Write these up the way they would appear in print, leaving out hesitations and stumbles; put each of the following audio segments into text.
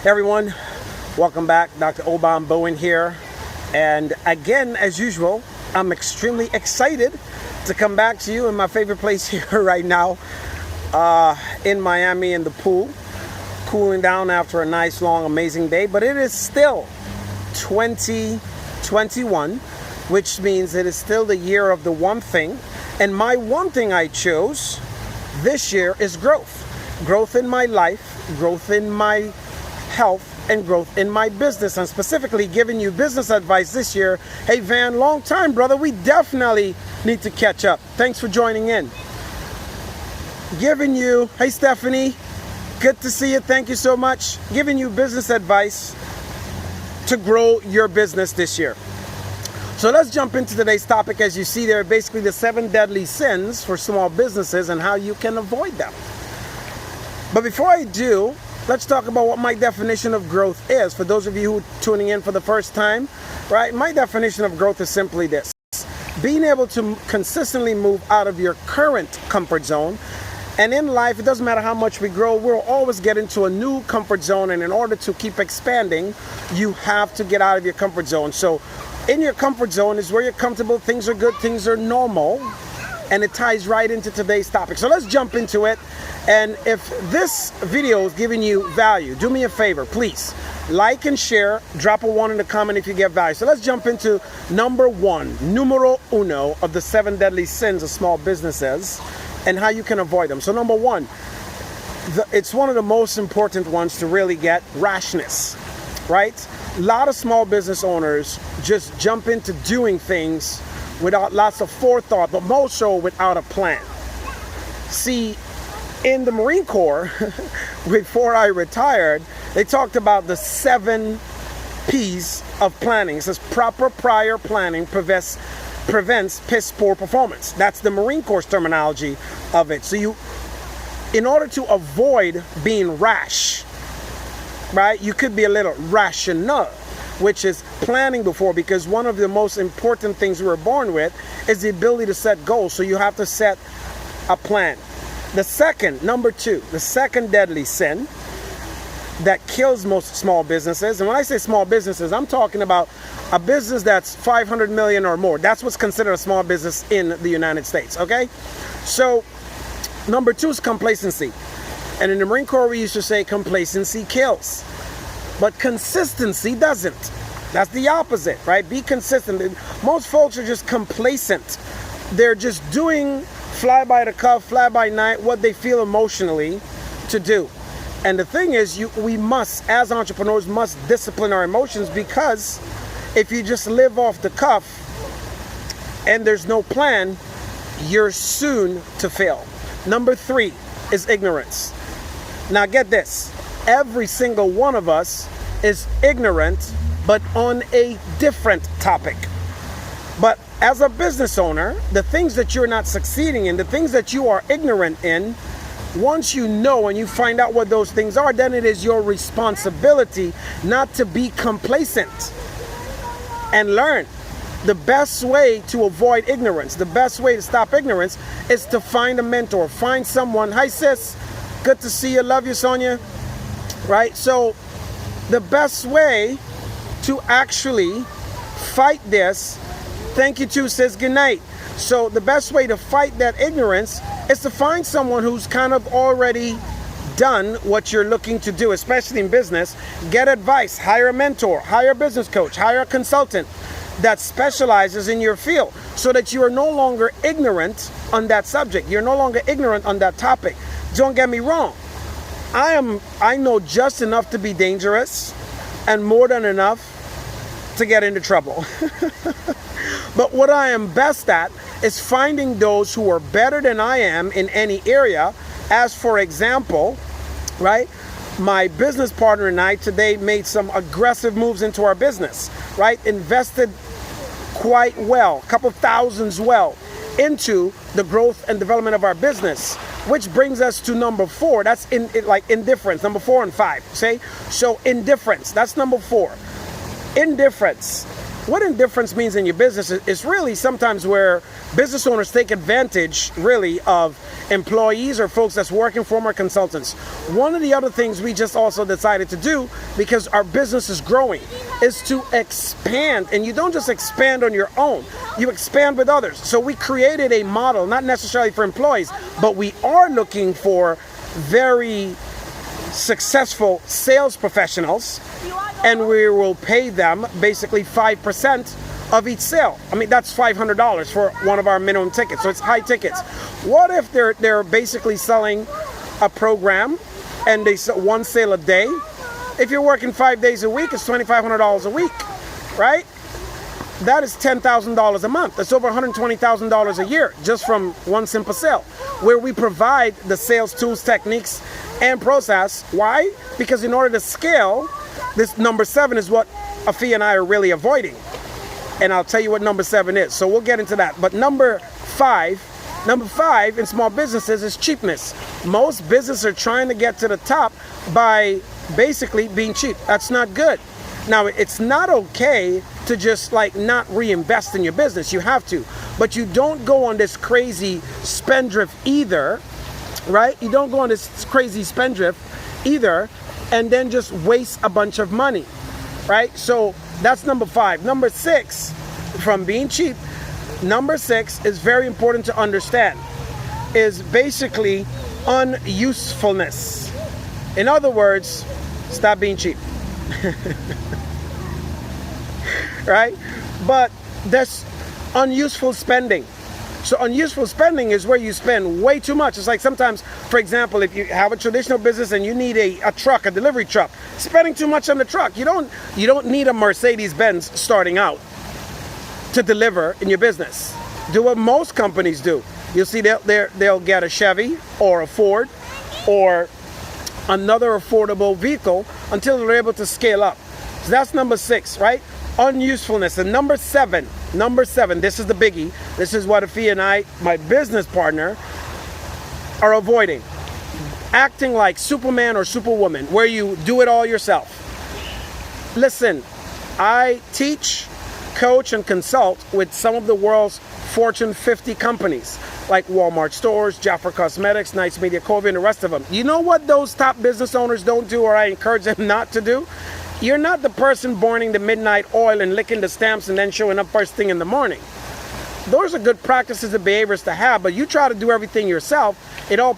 Hey everyone, welcome back. Dr. Obam Bowen here. And again, as usual, I'm extremely excited to come back to you in my favorite place here right now in Miami in the pool, cooling down after a nice, long, amazing day. But it is still 2021, which means it is still the year of the one thing. And my one thing I chose this year is growth. Growth in my life, growth in my health, and growth in my business. And specifically giving you business advice this year. Hey Van, long time brother, we definitely need to catch up. Thanks for joining in. Giving you, hey Stephanie, good to see you, thank you so much. Giving you business advice to grow your business this year. So let's jump into today's topic. As you see there, basically the 7 deadly sins for small businesses and how you can avoid them. But before I do, let's talk about what my definition of growth is. For those of you who are tuning in for the first time, right? My definition of growth is simply this: being able to consistently move out of your current comfort zone. And in life, it doesn't matter how much we grow, we'll always get into a new comfort zone. And in order to keep expanding, you have to get out of your comfort zone. So in your comfort zone is where you're comfortable, things are good, things are normal, and it ties right into today's topic. So let's jump into it. And if this video is giving you value, do me a favor, please like and share, drop a 1 in the comment if you get value. So let's jump into number 1, numero uno of the 7 deadly sins of small businesses and how you can avoid them. So number 1, it's one of the most important ones to really get: rashness, right? A lot of small business owners just jump into doing things without lots of forethought, but most so without a plan. See, in the Marine Corps, before I retired, they talked about the 7 P's of planning. It says proper prior planning prevents piss poor performance. That's the Marine Corps terminology of it. So in order to avoid being rash, right, you could be a little rational, which is planning before, because one of the most important things we're born with is the ability to set goals. So you have to set a plan. The second, number 2, the second deadly sin that kills most small businesses. And when I say small businesses, I'm talking about a business that's 500 million or more. That's what's considered a small business in the United States, okay? So number 2 is complacency. And in the Marine Corps, we used to say complacency kills, but consistency doesn't. That's the opposite, right? Be consistent. Most folks are just complacent. They're just doing fly by the cuff, fly by night, what they feel emotionally to do. And the thing is, we must, as entrepreneurs, must discipline our emotions, because if you just live off the cuff and there's no plan, you're soon to fail. Number 3 is ignorance. Now get this, every single one of us is ignorant, but on a different topic. But as a business owner, the things that you're not succeeding in, the things that you are ignorant in, once you know and you find out what those things are, then it is your responsibility not to be complacent and learn. The best way to avoid ignorance, the best way to stop ignorance, is to find a mentor, find someone. Hi sis, good to see you, love you Sonia, right? So the best way to actually fight this, thank you too, sis, good night. So the best way to fight that ignorance is to find someone who's kind of already done what you're looking to do, especially in business. Get advice, hire a mentor, hire a business coach, hire a consultant that specializes in your field, so that you are no longer ignorant on that subject. You're no longer ignorant on that topic. Don't get me wrong. I know just enough to be dangerous and more than enough to get into trouble. But what I am best at is finding those who are better than I am in any area. As for example, right, my business partner and I today made some aggressive moves into our business, right? Invested quite well, a couple thousands into the growth and development of our business, which brings us to number 4. That's indifference, number 4 and 5, say? So indifference, that's number 4. Indifference. what indifference means in your business is really sometimes where business owners take advantage really of employees or folks that's working for them or consultants. One of the other things we just also decided to do, because our business is growing, is to expand. And you don't just expand on your own, you expand with others. So we created a model, not necessarily for employees, but we are looking for very successful sales professionals, and we will pay them basically 5% of each sale. I mean, that's $500 for one of our minimum tickets, so it's high tickets. What if they're basically selling a program and they sell one sale a day? If you're working 5 days a week, it's $2,500 a week, right? That is $10,000 a month. That's over $120,000 a year just from one simple sale, where we provide the sales tools, techniques, and process. Why? Because in order to scale, this number 7 is what Afia and I are really avoiding. And I'll tell you what number 7 is. So we'll get into that. But number five in small businesses is cheapness. Most businesses are trying to get to the top by basically being cheap. That's not good. Now, it's not okay to just like not reinvest in your business. You have to. But you don't go on this crazy spendthrift either, right? You don't go on this crazy spendthrift either and then just waste a bunch of money, right? So that's number 5. Number 6, from being cheap, number 6 is very important to understand, is basically unusefulness. In other words, stop being cheap. Right? But that's unuseful spending. So unuseful spending is where you spend way too much. It's like sometimes, for example, if you have a traditional business and you need a truck, a delivery truck, spending too much on the truck. You don't need a Mercedes-Benz starting out to deliver in your business. Do what most companies do. You'll see they'll get a Chevy or a Ford or another affordable vehicle until they're able to scale up. So that's number 6, right? Unusefulness. And number 7, this is the biggie. This is what Afia and I, my business partner, are avoiding. Acting like Superman or Superwoman, where you do it all yourself. Listen, I teach, coach, and consult with some of the world's Fortune 50 companies, like Walmart stores, Jafra Cosmetics, Knights Media Covey, and the rest of them. You know what those top business owners don't do, or I encourage them not to do? You're not the person burning the midnight oil and licking the stamps and then showing up first thing in the morning. Those are good practices and behaviors to have, but you try to do everything yourself. It all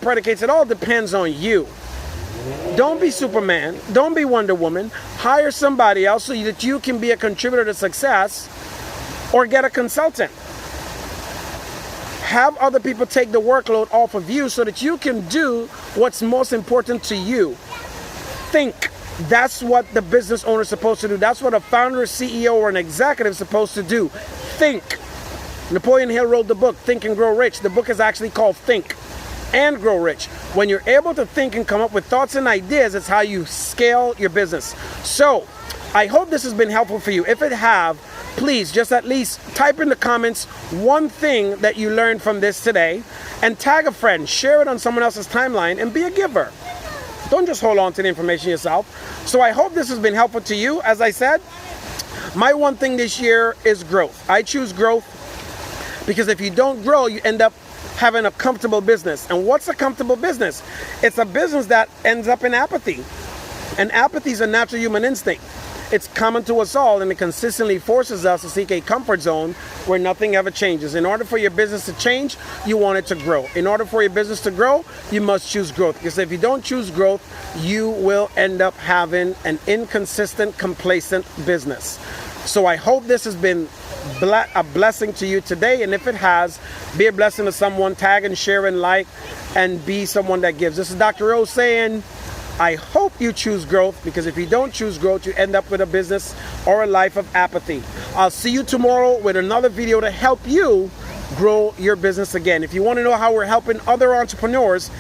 depends on you. Don't be Superman. Don't be Wonder Woman. Hire somebody else so that you can be a contributor to success, or get a consultant. Have other people take the workload off of you so that you can do what's most important to you. Think. That's what the business owner is supposed to do. That's what a founder, CEO, or an executive is supposed to do. Think. Napoleon Hill wrote the book, Think and Grow Rich. The book is actually called Think and Grow Rich. When you're able to think and come up with thoughts and ideas, it's how you scale your business. So, I hope this has been helpful for you. If it have, please just at least type in the comments one thing that you learned from this today, and tag a friend, share it on someone else's timeline, and be a giver. Don't just hold on to the information yourself. So I hope this has been helpful to you. As I said, my one thing this year is growth. I choose growth because if you don't grow, you end up having a comfortable business. And what's a comfortable business? It's a business that ends up in apathy. And apathy is a natural human instinct. It's common to us all, and it consistently forces us to seek a comfort zone where nothing ever changes. In order for your business to change, you want it to grow. In order for your business to grow, you must choose growth. Because if you don't choose growth, you will end up having an inconsistent, complacent business. So I hope this has been a blessing to you today. And if it has, be a blessing to someone. Tag and share and like, and be someone that gives. This is Dr. O saying, I hope you choose growth, because if you don't choose growth, you end up with a business or a life of apathy. I'll see you tomorrow with another video to help you grow your business again. If you want to know how we're helping other entrepreneurs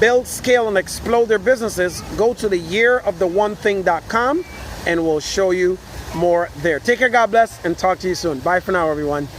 build, scale, and explode their businesses, go to the yearoftheonething.com and we'll show you more there. Take care, God bless, and talk to you soon. Bye for now, everyone.